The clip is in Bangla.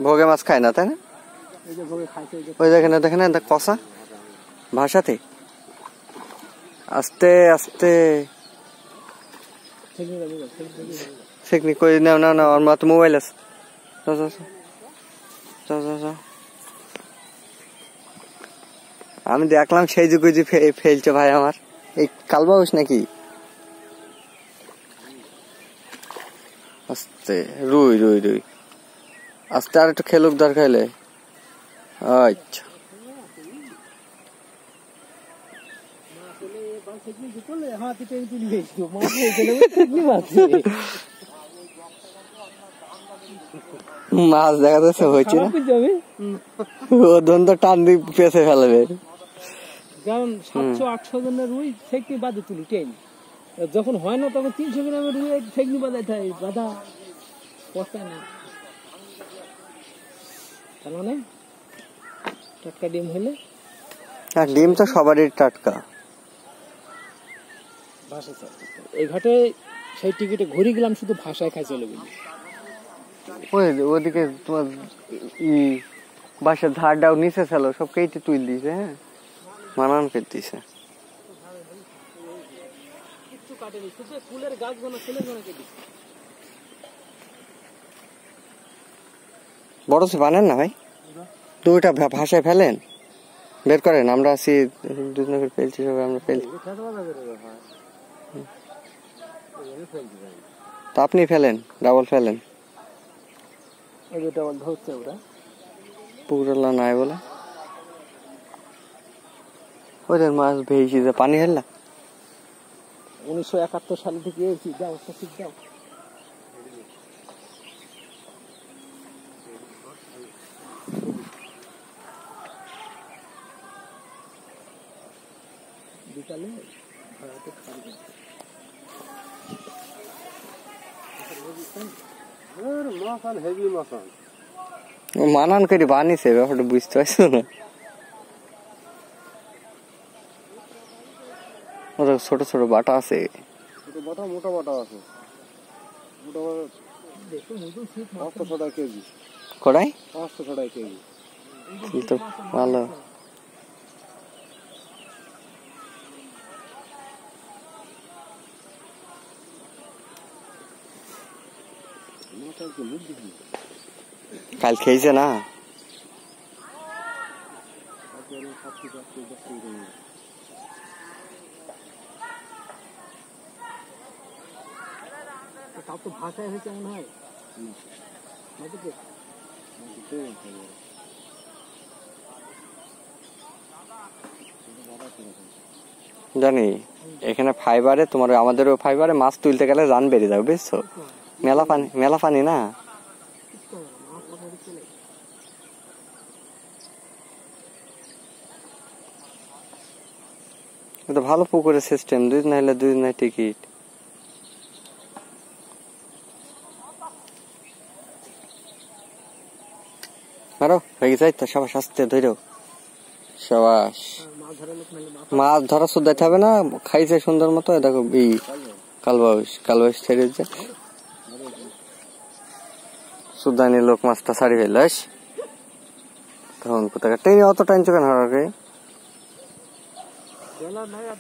ভোগে মাছ খায় না, তাই না? ওই দেখেন দেখেন কষা ভাষাতে আস্তে আস্তে টেকনিক করে নাও না, ওর মা তো মোবাইল আছে। আমি দেখলাম সেই যুগে যে ফেলছে ভাই আমার এই কালবাউস নাকি। আস্তে রুই রুই রুই আস্তে আর একটু খেলুক দরকার হলে। আচ্ছা মাছ দেখা যাচ্ছে হয়েছে না, ও ধন তো টান দিয়ে পেছে ফেলবে। কারণ 700-800 জনের রুই ফেকনি বাদে তুলি টেন, যখন হয় না তখন 300 গ্রামের রুই ফেকনি বাদাইতে হয়, বাধা পচায় না। তার মানে টাটকা ডিম হলে, ডিম তো সবারই টাটকা। এই ঘাটে সেই টিকিটে ঘুরে গেলাম শুধু ভাষায় খাই চলে গেলি। ওদিকে তোমার বাসার ধারটাও নিচে ছিল, সব কেটে তুই দিয়েছে। হ্যাঁ মানান কেটে দিয়েছে। বড় সে বানেন না ভাই, দুইটা ভাষায় ফেলেন, বের করেন। আমরা আছি দুজনে ফেলছি, সবাই আমরা ফেলছি। তা আপনি ফেলেন, ডাবল ফেলেন। পুকুরলা নাই বলে ওদের মাছ ভেসে যে পানি হেললা। 1971 সাল থেকে যাও যাও। বিকালে মানান করে বানিয়েছে, ব্যাপারটা বুঝতে পারছো না? ছোট ছোট বাটা আছে, মোটা বাটা আছে, কড়াই 500 টাকা কেজি। তো ভালো। কাল খেয়েছে না? তাও তো ভাষায় হয়েছে মনে হয়। জানি এখানে ফাইবারে তোমার আমাদের ফাইবারে মাছ তুলতে গেলে জান বেরিয়ে যাবে, বুঝছো? মেলা পানি না। ভালো পুকুরের সিস্টেম, দুই দিন হলে 2 দিনের টিকিট। মারো হয়ে গেছে, সবাই আস্তে ধরো, সবাস। মাছ ধরা শুধাইতে হবে না, খাইছে সুন্দর মতো। দেখো কালবাউস ছেড়ে দিচ্ছে, সুদানি লোক মাছটা ছাড়ি ফেলল। তখন কোথায় অত টাইম চোখে